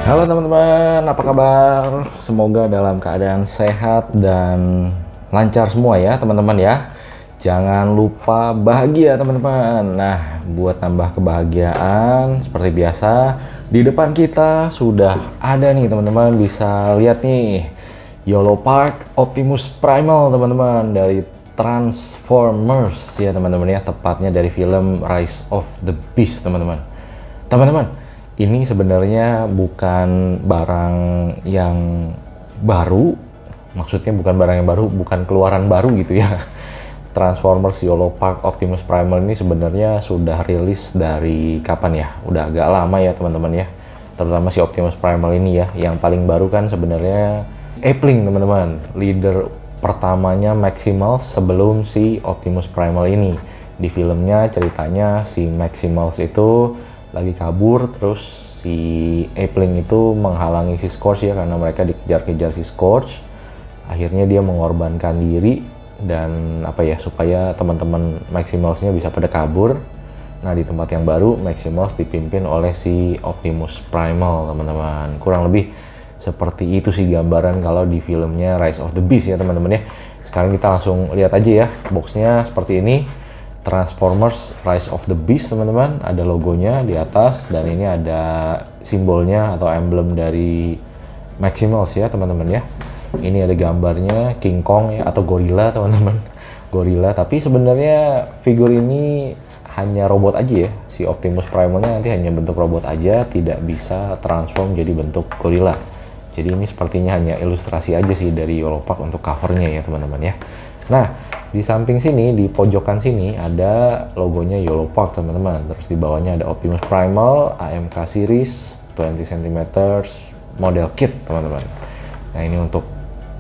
Halo teman-teman, apa kabar? Semoga dalam keadaan sehat dan lancar semua ya teman-teman ya. Jangan lupa bahagia teman-teman. Nah, buat tambah kebahagiaan seperti biasa, di depan kita sudah ada nih teman-teman, bisa lihat nih YOLO Park Optimus Primal teman-teman dari Transformers ya teman-teman ya, tepatnya dari film Rise of the Beast teman-teman. Teman-teman, ini sebenarnya bukan barang yang baru, maksudnya bukan barang yang baru, bukan keluaran baru gitu ya. Transformers YOLO Park Optimus Primal ini sebenarnya sudah rilis dari kapan ya? Udah agak lama ya teman-teman ya. Terutama si Optimus Primal ini ya. Yang paling baru kan sebenarnya Appling teman-teman. Leader pertamanya Maximals sebelum si Optimus Primal ini. Di filmnya ceritanya si Maximals itu lagi kabur, terus si Appling itu menghalangi si Scourge ya, karena mereka dikejar-kejar si Scourge. Akhirnya dia mengorbankan diri dan apa ya, supaya teman-teman Maximalsnya bisa pada kabur. Nah, di tempat yang baru Maximals dipimpin oleh si Optimus Primal teman-teman. Kurang lebih seperti itu sih gambaran kalau di filmnya Rise of the Beast ya teman-teman ya. Sekarang kita langsung lihat aja ya, boxnya seperti ini. Transformers Rise of the Beast teman-teman, ada logonya di atas dan ini ada simbolnya atau emblem dari Maximals ya teman-teman ya. Ini ada gambarnya King Kong ya, atau gorila teman-teman, gorila. Tapi sebenarnya figur ini hanya robot aja ya, si Optimus Primalnya nanti hanya bentuk robot aja, tidak bisa transform jadi bentuk gorila. Jadi ini sepertinya hanya ilustrasi aja sih dari YOLO Park untuk covernya ya teman-teman ya. Nah, di samping sini, di pojokan sini ada logonya YOLO Park teman-teman. Terus di bawahnya ada Optimus Primal AMK Series 20 cm model kit teman-teman. Nah, ini untuk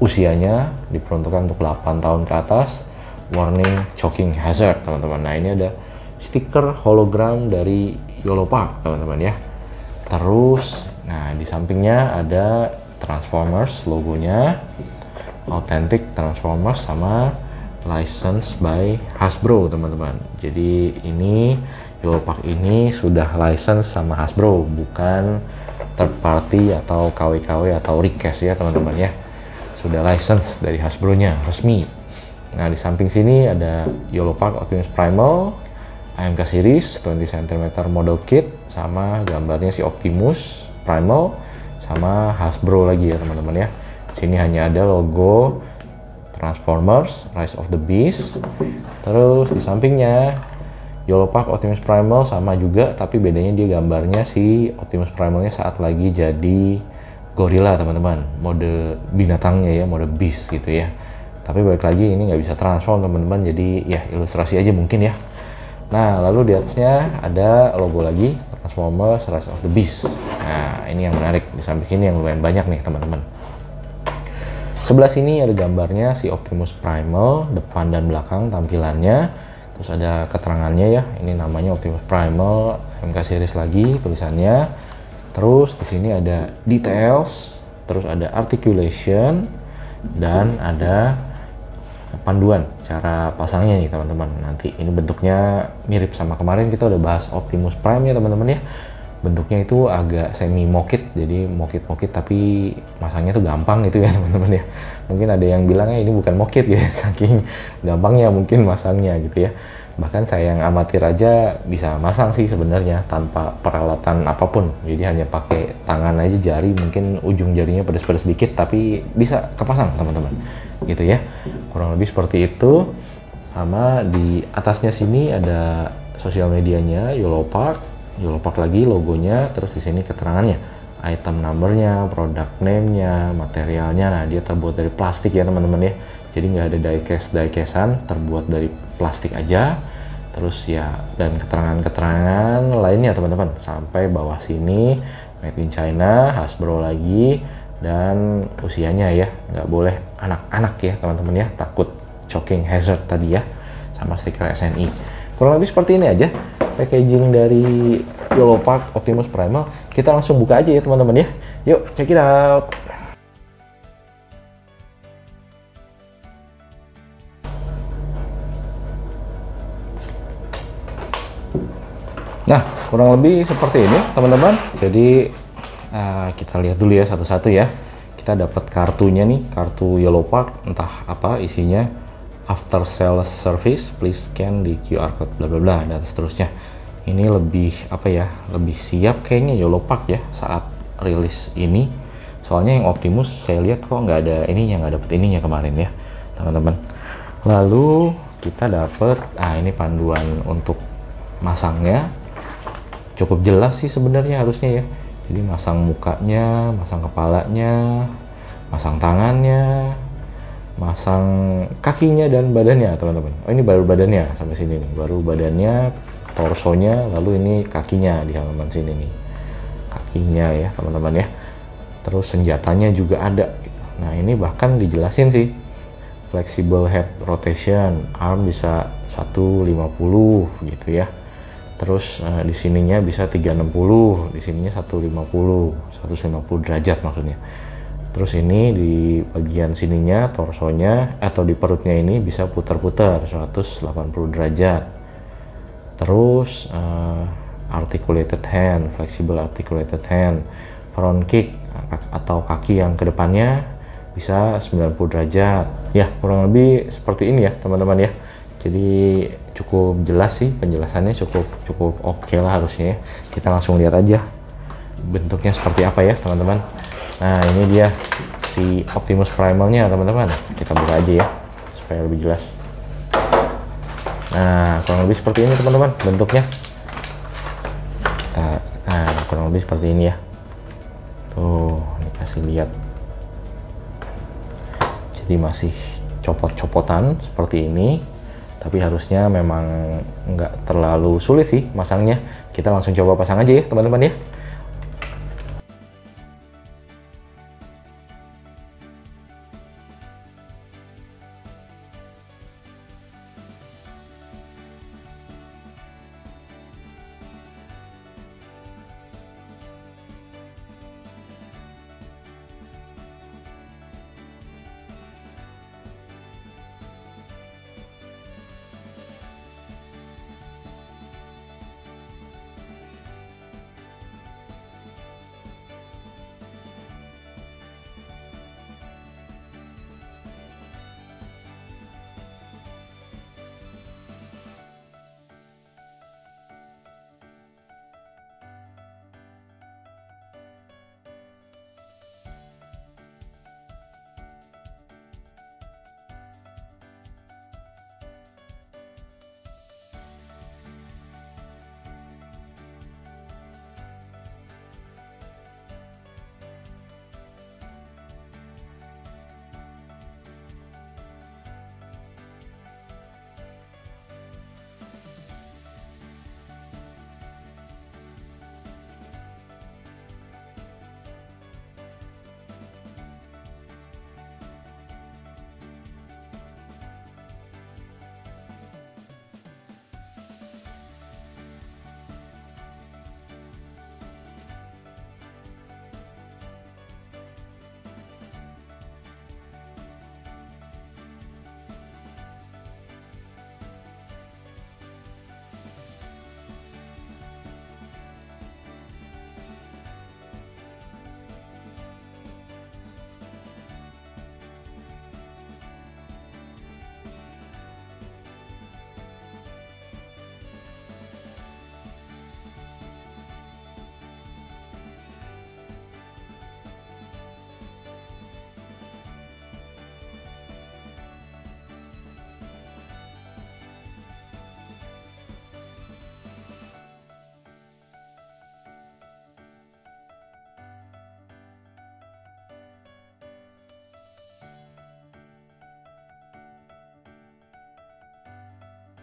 usianya diperuntukkan untuk 8 tahun ke atas. Warning choking hazard teman-teman. Nah, ini ada stiker hologram dari YOLO Park teman-teman ya. Terus, nah di sampingnya ada Transformers logonya, Authentic Transformers sama license by Hasbro teman-teman. Jadi ini YOLO Park ini sudah license sama Hasbro, bukan third party atau KW-KW atau request ya teman-teman ya. Sudah license dari Hasbro-nya resmi. Nah, di samping sini ada YOLO Park Optimus Primal AMK Series 20 cm model kit sama gambarnya si Optimus Primal sama Hasbro lagi ya teman-teman ya. Sini hanya ada logo Transformers Rise of the Beast. Terus di sampingnya YOLO Park Optimus Primal sama juga, tapi bedanya dia gambarnya si Optimus Primalnya saat lagi jadi gorila teman-teman, mode binatangnya ya, mode beast gitu ya. Tapi balik lagi ini nggak bisa transform teman-teman, jadi ya ilustrasi aja mungkin ya. Nah, lalu di atasnya ada logo lagi Transformers Rise of the Beast. Nah, ini yang menarik, di samping ini yang lumayan banyak nih teman-teman. Sebelah sini ada gambarnya si Optimus Primal, depan dan belakang tampilannya. Terus ada keterangannya ya, ini namanya Optimus Primal MK Series lagi tulisannya. Terus di sini ada details, terus ada articulation, dan ada panduan cara pasangnya nih teman-teman. Nanti ini bentuknya mirip sama kemarin kita udah bahas Optimus Prime ya teman-teman ya. Bentuknya itu agak semi mokit, jadi mokit-mokit tapi masangnya tuh gampang gitu ya teman-teman ya. Mungkin ada yang bilangnya ini bukan mokit ya, saking gampangnya mungkin masangnya gitu ya. Bahkan saya yang amatir aja bisa masang sih sebenarnya tanpa peralatan apapun. Jadi hanya pakai tangan aja, jari, mungkin ujung jarinya pedes-pedes dikit tapi bisa kepasang teman-teman. Gitu ya. Kurang lebih seperti itu. Sama di atasnya sini ada sosial medianya YOLO Park lagi logonya, terus di sini keterangannya, item numbernya, product name-nya, materialnya. Nah, dia terbuat dari plastik ya teman-teman ya. Jadi nggak ada die-casan, terbuat dari plastik aja. Terus ya, dan keterangan-keterangan lainnya teman-teman. Sampai bawah sini, made in China, Hasbro lagi, dan usianya ya. Nggak boleh anak-anak ya teman-teman ya, takut choking hazard tadi ya. Sama stiker SNI. Kurang lebih seperti ini aja packaging dari YOLO Park Optimus Primal. Kita langsung buka aja ya teman-teman ya. Yuk, check it out. Nah, kurang lebih seperti ini teman-teman. Jadi kita lihat dulu ya satu-satu ya. Kita dapat kartunya nih, kartu Yellow Park, entah apa isinya. After sales service, please scan the QR code, bla bla bla, dan seterusnya. Ini lebih apa ya? Lebih siap kayaknya Yellow Park ya saat rilis ini. Soalnya yang Optimus saya lihat kok nggak ada ininya, nggak dapet ininya kemarin ya, teman-teman. Lalu kita dapat, ini panduan untuk masangnya. Cukup jelas sih sebenarnya harusnya ya. Jadi masang mukanya, masang kepalanya, masang tangannya, masang kakinya dan badannya, teman-teman. Oh, ini baru badannya sampai sini nih, baru badannya, torsonya, lalu ini kakinya di halaman sini nih, kakinya ya teman-teman ya. Terus senjatanya juga ada. Nah ini bahkan dijelasin sih, flexible head rotation, arm bisa 150 gitu ya. Terus di sininya bisa 360, di sininya 150 derajat maksudnya. Terus ini di bagian sininya, torsonya atau di perutnya ini bisa putar-putar 180 derajat. Terus articulated hand, flexible articulated hand, front kick atau kaki yang kedepannya bisa 90 derajat. Ya kurang lebih seperti ini ya teman-teman ya. Jadi cukup jelas sih penjelasannya, cukup oke lah harusnya ya. Kita langsung lihat aja bentuknya seperti apa ya teman-teman. Nah ini dia si Optimus Primalnya teman-teman. Kita buka aja ya supaya lebih jelas. Nah kurang lebih seperti ini teman-teman bentuknya. Nah kurang lebih seperti ini ya. Tuh ini kasih lihat. Jadi masih copot-copotan seperti ini. Tapi harusnya memang nggak terlalu sulit sih masangnya. Kita langsung coba pasang aja ya teman-teman ya.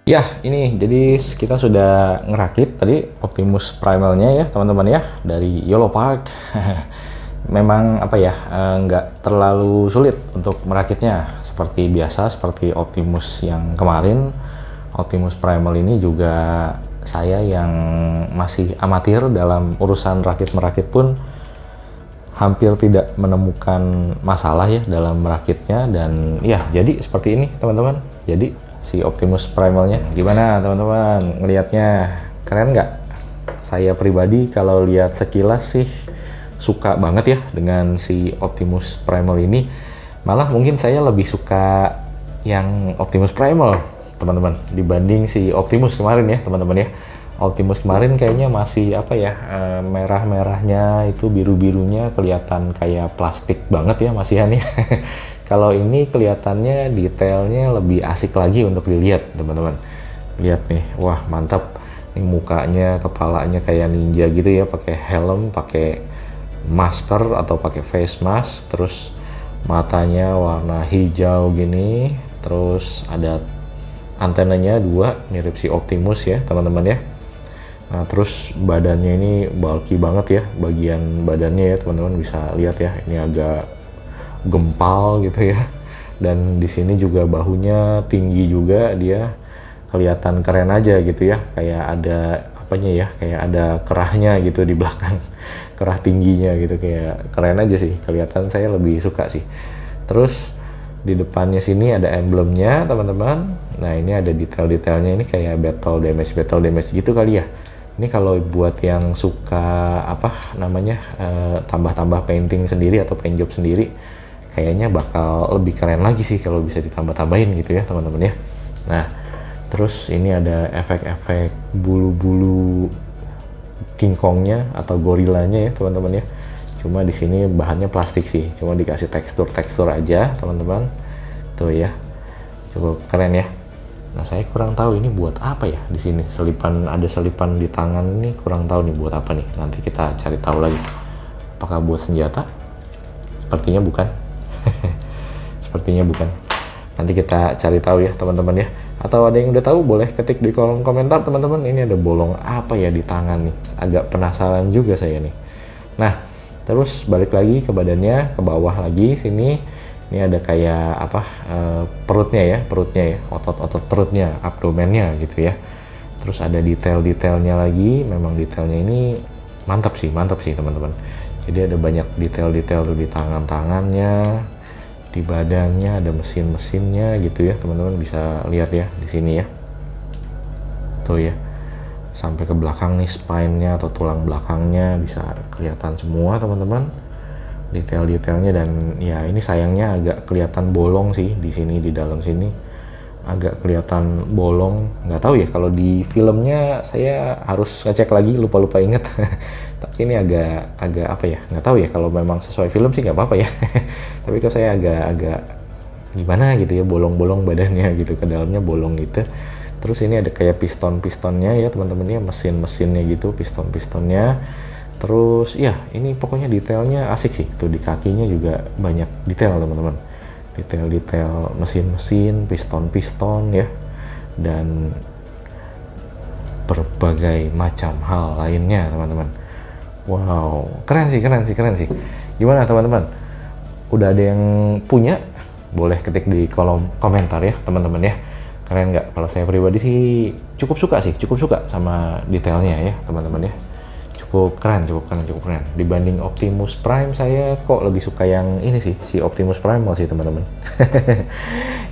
Ya, ini jadi kita sudah ngerakit tadi Optimus Primalnya ya teman-teman ya dari Yellow Park. Memang apa ya, nggak terlalu sulit untuk merakitnya seperti biasa, seperti Optimus yang kemarin. Optimus Primal ini juga saya yang masih amatir dalam urusan rakit-merakit pun hampir tidak menemukan masalah ya dalam merakitnya. Dan ya jadi seperti ini teman-teman. Jadi si Optimus Primalnya gimana teman-teman ngelihatnya, keren nggak? Saya pribadi kalau lihat sekilas sih suka banget ya dengan si Optimus Primal ini. Malah mungkin saya lebih suka yang Optimus Primal teman-teman dibanding si Optimus kemarin ya teman-teman ya. Optimus kemarin kayaknya masih apa ya, merah-merahnya itu, biru-birunya kelihatan kayak plastik banget ya masihannya. Kalau ini kelihatannya detailnya lebih asik lagi untuk dilihat teman-teman. Lihat nih, wah mantap. Ini mukanya, kepalanya kayak ninja gitu ya, pakai helm, pakai masker atau pakai face mask, terus matanya warna hijau gini, terus ada antenanya 2 mirip si Optimus ya teman-teman ya. Nah, terus badannya ini bulky banget ya, bagian badannya ya teman-teman bisa lihat ya, ini agak gempal gitu ya. Dan di sini juga bahunya tinggi juga, dia kelihatan keren aja gitu ya, kayak ada apanya ya, kayak ada kerahnya gitu di belakang, kerah tingginya gitu, kayak keren aja sih, kelihatan, saya lebih suka sih. Terus di depannya sini ada emblemnya teman-teman. Nah ini ada detail-detailnya, ini kayak battle damage gitu kali ya. Ini kalau buat yang suka apa namanya, tambah-tambah painting sendiri atau paint job sendiri, kayaknya bakal lebih keren lagi sih kalau bisa ditambah-tambahin gitu ya teman-teman ya. Nah terus ini ada efek-efek bulu-bulu King Kongnya atau gorilanya ya teman-teman ya. Cuma di sini bahannya plastik sih, cuma dikasih tekstur aja teman-teman. Tuh ya, cukup keren ya. Nah saya kurang tahu ini buat apa ya di sini. Selipan, ada selipan di tangan ini, kurang tahu nih buat apa nih. Nanti kita cari tahu lagi. Apakah buat senjata? Sepertinya bukan. Sepertinya bukan. Nanti kita cari tahu ya teman-teman ya. Atau ada yang udah tahu boleh ketik di kolom komentar teman-teman. Ini ada bolong apa ya di tangan nih. Agak penasaran juga saya nih. Nah terus balik lagi ke badannya, ke bawah lagi sini. Ini ada kayak apa, perutnya ya, otot-otot perutnya, abdomennya gitu ya. Terus ada detail-detailnya lagi, memang detailnya ini mantap sih teman-teman. Jadi ada banyak detail-detail tuh di tangan-tangannya, di badannya, ada mesin-mesinnya gitu ya teman-teman, bisa lihat ya di sini ya. Tuh ya, sampai ke belakang nih spine-nya atau tulang belakangnya bisa kelihatan semua teman-teman. Detail-detailnya, dan ya ini sayangnya agak kelihatan bolong sih di sini, di dalam sini agak kelihatan bolong. Nggak tahu ya kalau di filmnya, saya harus ngecek lagi, lupa inget. Tapi ini agak apa ya, nggak tahu ya, kalau memang sesuai film sih nggak apa-apa ya. Tapi kalau saya agak gimana gitu ya, bolong-bolong badannya gitu, ke dalamnya bolong gitu. Terus ini ada kayak piston-pistonnya ya teman-teman ya, mesin-mesinnya gitu, piston-pistonnya. Terus ya ini pokoknya detailnya asik sih. Tuh di kakinya juga banyak detail teman-teman. Detail-detail mesin-mesin, piston-piston ya. Dan berbagai macam hal lainnya teman-teman. Wow, keren sih. Gimana teman-teman? Udah ada yang punya? Boleh ketik di kolom komentar ya teman-teman ya. Keren nggak? Kalau saya pribadi sih cukup suka sama detailnya ya teman-teman ya. Cukup keren. Dibanding Optimus Prime, saya kok lebih suka yang ini sih, si Optimus Primal sih teman-teman.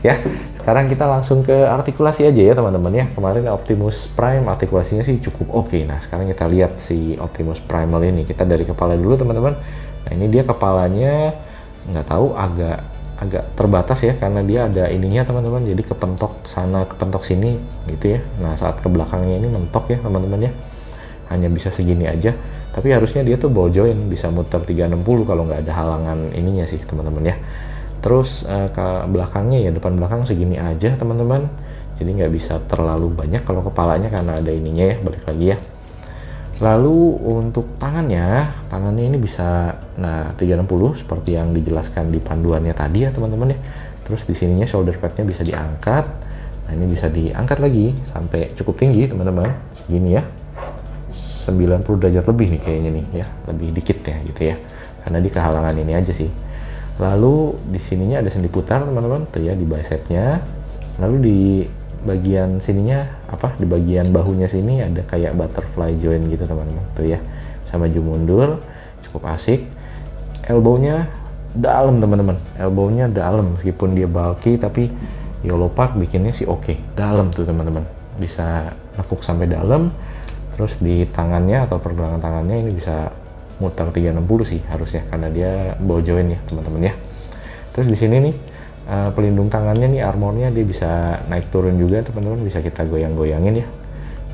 Ya, sekarang kita langsung ke artikulasi aja ya teman-teman ya. Kemarin Optimus Prime artikulasinya sih cukup oke. Nah sekarang kita lihat si Optimus Primal ini. Kita dari kepala dulu teman-teman. Nah ini dia kepalanya, nggak tahu, agak terbatas ya, karena dia ada ininya teman-teman, jadi kepentok sana kepentok sini gitu ya. Nah saat ke belakangnya ini mentok ya teman-teman ya, hanya bisa segini aja, tapi harusnya dia tuh ball joint bisa muter 360 kalau nggak ada halangan ininya sih teman-teman ya. Terus ke belakangnya ya, depan belakang segini aja teman-teman, jadi nggak bisa terlalu banyak kalau kepalanya karena ada ininya ya, balik lagi ya. Lalu untuk tangannya ini bisa 360 seperti yang dijelaskan di panduannya tadi ya teman-teman ya. Terus di sininya shoulder padnya bisa diangkat. Nah ini bisa diangkat lagi sampai cukup tinggi teman-teman, segini ya. 90 derajat lebih nih kayaknya nih ya, lebih dikit ya gitu ya, karena di kehalangan ini aja sih. Lalu di sininya ada sendi putar teman-teman tuh ya, di bicepnya. Lalu di bagian sininya di bagian bahunya sini ada kayak butterfly joint gitu teman-teman tuh ya, sama maju mundur, cukup asik. Elbownya dalam teman-teman, elbownya dalam, meskipun dia bulky tapi Yellow Park bikinnya sih oke, dalam tuh teman-teman, bisa nekuk sampai dalam. Terus di tangannya atau pergelangan tangannya ini bisa muter 360 sih harusnya, karena dia ball joint ya teman-teman ya. Terus di sini nih pelindung tangannya nih, armornya dia bisa naik turun juga teman-teman, bisa kita goyang-goyangin ya.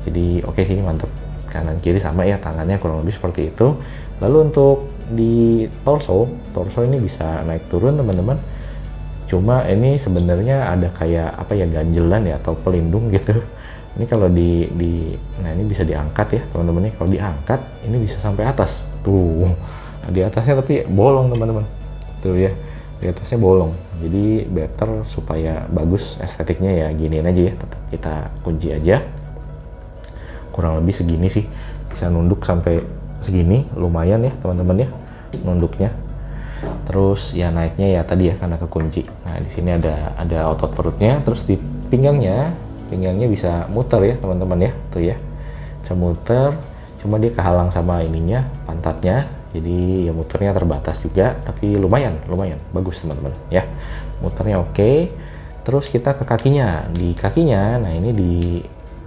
Jadi oke sih, mantep. Kanan kiri sama ya tangannya, kurang lebih seperti itu. Lalu untuk di torso ini bisa naik turun teman-teman. Cuma ini sebenarnya ada kayak apa ya, ganjelan ya atau pelindung gitu. Ini kalau nah ini bisa diangkat ya teman-teman. Kalau diangkat ini bisa sampai atas tuh. Nah, di atasnya tapi bolong teman-teman tuh ya, di atasnya bolong. Jadi better supaya bagus estetiknya ya giniin aja ya, tetap kita kunci aja. Kurang lebih segini sih, bisa nunduk sampai segini, lumayan ya teman-teman ya nunduknya. Terus ya naiknya ya tadi ya karena kekunci. Nah di sini ada otot perutnya, terus di pinggangnya bisa muter ya teman-teman ya, tuh ya bisa muter. Cuma dia kehalang sama ininya, pantatnya, jadi ya muternya terbatas juga, tapi lumayan bagus teman-teman ya, muternya oke. Terus kita ke kakinya, di kakinya, nah ini di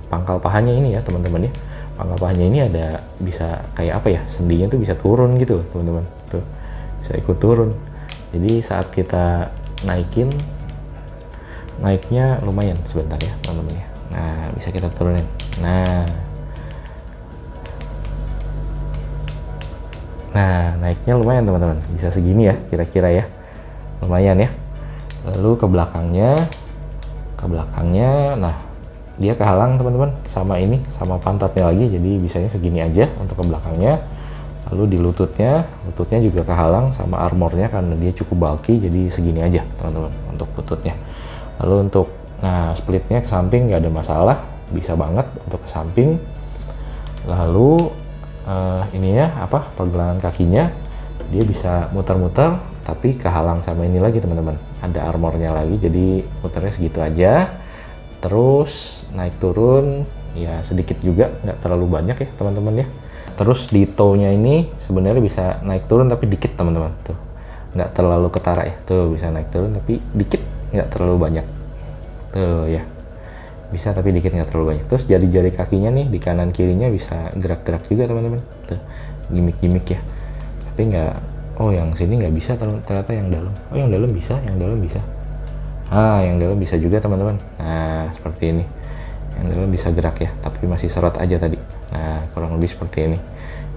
pangkal pahanya ini ya teman-teman ya, pangkal pahanya ini ada bisa kayak apa ya, sendinya tuh bisa turun gitu teman-teman, tuh bisa ikut turun. Jadi saat kita naiknya lumayan sebentar ya teman-teman ya. Nah bisa kita turunin. Nah naiknya lumayan teman-teman, bisa segini ya kira-kira ya, lumayan ya. Lalu ke belakangnya, nah dia kehalang teman-teman sama ini, sama pantatnya lagi, jadi bisanya segini aja untuk ke belakangnya. Lalu di lututnya juga kehalang sama armornya karena dia cukup bulky, jadi segini aja teman-teman untuk lututnya. Lalu untuk splitnya ke samping nggak ada masalah, bisa banget untuk ke samping. Lalu ininya pergelangan kakinya dia bisa muter-muter tapi kehalang sama ini lagi teman-teman, ada armornya lagi, jadi muternya segitu aja. Terus naik turun ya sedikit juga, nggak terlalu banyak ya teman-teman ya. Terus di toe-nya ini sebenarnya bisa naik turun tapi dikit teman-teman, tuh nggak terlalu ketara ya, tuh bisa naik turun tapi dikit, nggak terlalu banyak, tuh ya bisa tapi dikit, nggak terlalu banyak. Terus jari-jari kakinya nih di kanan kirinya bisa gerak-gerak juga teman-teman, tuh gimmick-gimmick ya. Tapi nggak, yang sini nggak bisa ternyata, yang dalam, yang dalam bisa, yang dalam bisa juga teman-teman. Nah seperti ini, yang dalam bisa gerak ya, tapi masih serot aja tadi. Nah kurang lebih seperti ini.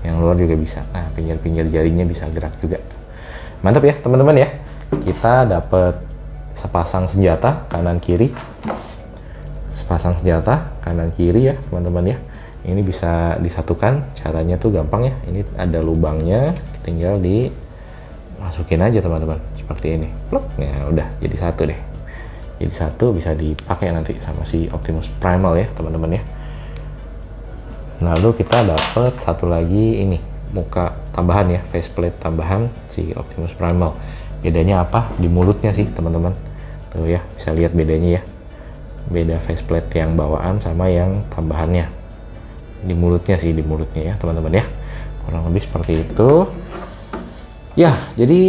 Yang luar juga bisa. Nah pinggir-pinggir jarinya bisa gerak juga. Mantap ya teman-teman ya. Kita dapat sepasang senjata kanan kiri. Sepasang senjata kanan kiri ya teman-teman ya. Ini bisa disatukan. Caranya tuh gampang ya. Ini ada lubangnya, tinggal dimasukin aja teman-teman. Seperti ini. Pluk. Ya udah jadi satu deh. Jadi satu bisa dipakai nanti sama si Optimus Primal ya teman-teman ya. Lalu kita dapat satu lagi ini, muka tambahan ya, faceplate tambahan si Optimus Primal. Bedanya apa? Di mulutnya sih teman-teman. Tuh ya, bisa lihat bedanya ya. Beda faceplate yang bawaan sama yang tambahannya. Di mulutnya sih, di mulutnya ya teman-teman ya. Kurang lebih seperti itu. Ya, jadi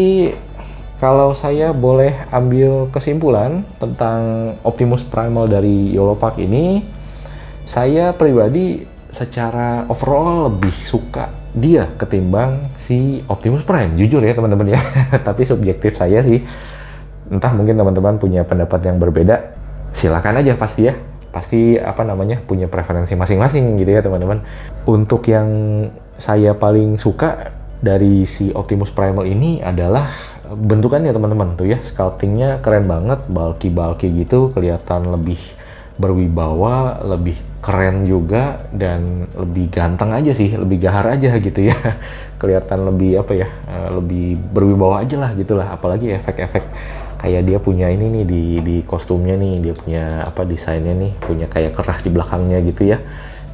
kalau saya boleh ambil kesimpulan tentang Optimus Primal dari Yolopark ini, saya pribadi secara overall lebih suka dia ketimbang si Optimus Prime, jujur ya teman-teman ya. Tapi subjektif saya sih, entah mungkin teman-teman punya pendapat yang berbeda, silakan aja pasti ya. Pasti punya preferensi masing-masing gitu ya teman-teman. Untuk yang saya paling suka dari si Optimus Primal ini adalah bentukannya teman-teman tuh ya, sculptingnya keren banget, bulky gitu, kelihatan lebih berwibawa, lebih keren juga, dan lebih ganteng aja sih, lebih gahar aja gitu ya. Kelihatan lebih lebih berwibawa aja lah gitulah. Apalagi efek-efek kayak dia punya ini nih di kostumnya nih, dia punya desainnya nih, punya kayak kerah di belakangnya gitu ya,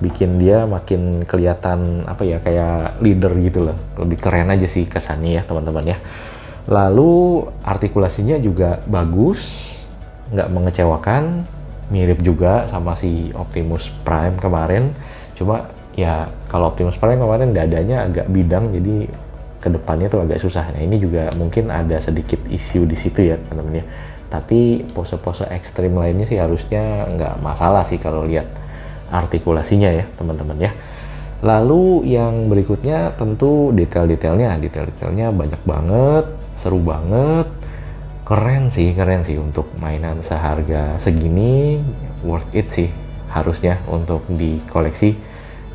bikin dia makin kelihatan kayak leader gitu loh. Lebih keren aja sih kesannya ya teman-teman ya. Lalu artikulasinya juga bagus, nggak mengecewakan, mirip juga sama si Optimus Prime kemarin. Cuma ya kalau Optimus Prime kemarin dadanya agak bidang, jadi kedepannya tuh agak susah. Nah ini juga mungkin ada sedikit isu di situ ya teman-teman ya. Tapi pose-pose ekstrim lainnya sih harusnya nggak masalah sih kalau lihat artikulasinya ya teman-teman ya. Lalu yang berikutnya tentu detail-detailnya banyak banget, seru banget, keren sih untuk mainan seharga segini, worth it sih harusnya untuk dikoleksi,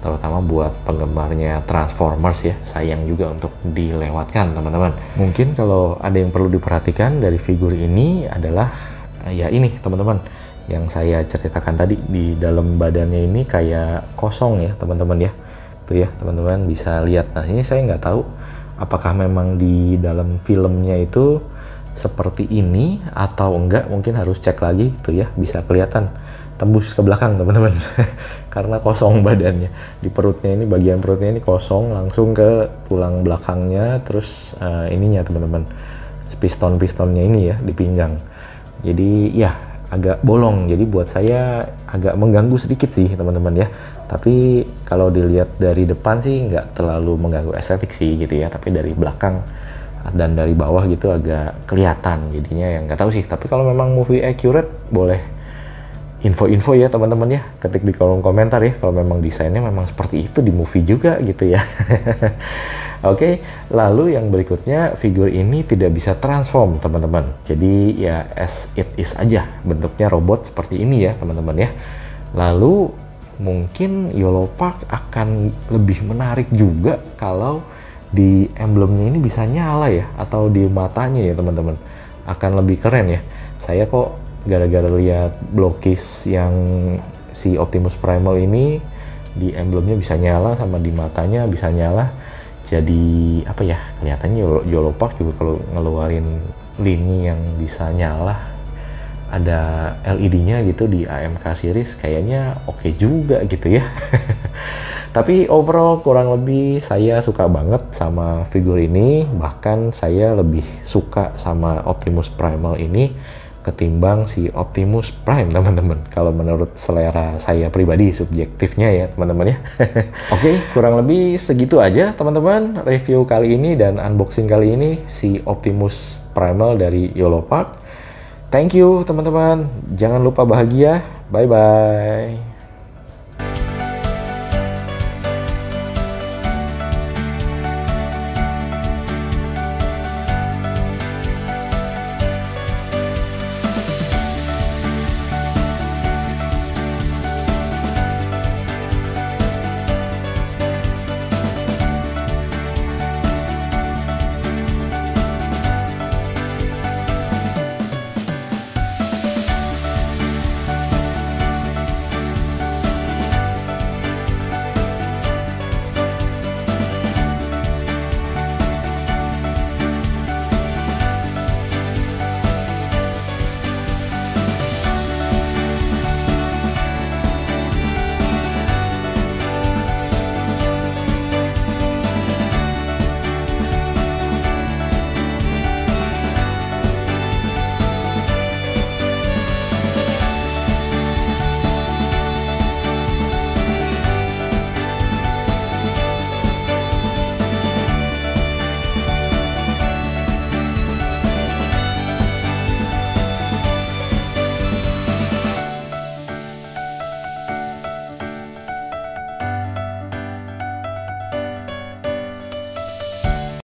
terutama buat penggemarnya Transformers ya. Sayang juga untuk dilewatkan teman-teman. Mungkin kalau ada yang perlu diperhatikan dari figur ini adalah ya ini teman-teman, yang saya ceritakan tadi, di dalam badannya ini kayak kosong ya teman-teman ya. Tuh ya teman-teman bisa lihat. Nah ini saya nggak tahu apakah memang di dalam filmnya itu seperti ini atau enggak, mungkin harus cek lagi. Tuh ya, bisa kelihatan tembus ke belakang teman-teman karena kosong badannya. Di perutnya ini, bagian perutnya ini kosong langsung ke tulang belakangnya, terus ininya teman-teman, piston-pistonnya ini ya di pinggang. Jadi ya agak bolong, jadi buat saya agak mengganggu sedikit sih teman-teman ya. Tapi kalau dilihat dari depan sih nggak terlalu mengganggu estetik sih gitu ya, tapi dari belakang dan dari bawah gitu agak kelihatan jadinya, yang nggak tahu sih. Tapi kalau memang movie accurate, boleh info-info ya teman-teman ya, ketik di kolom komentar ya kalau memang desainnya memang seperti itu di movie juga gitu ya. Oke, lalu yang berikutnya, figur ini tidak bisa transform teman-teman, jadi ya as it is aja, bentuknya robot seperti ini ya teman-teman ya. Lalu mungkin Yellowpark akan lebih menarik juga kalau di emblemnya ini bisa nyala ya, atau di matanya ya teman-teman, akan lebih keren ya. Saya kok gara-gara lihat blokis yang si Optimus Primal ini, di emblemnya bisa nyala sama di matanya bisa nyala, jadi apa ya, kelihatannya Yellowpark juga kalau ngeluarin lini yang bisa nyala, ada LED-nya gitu di AMK series, kayaknya oke juga gitu ya. Tapi overall kurang lebih saya suka banget sama figur ini, bahkan saya lebih suka sama Optimus Primal ini ketimbang si Optimus Prime teman-teman, kalau menurut selera saya pribadi, subjektifnya ya teman-teman ya. Oke, kurang lebih segitu aja teman-teman review kali ini dan unboxing kali ini si Optimus Primal dari Yellowpark. Thank you teman-teman, jangan lupa bahagia, bye-bye.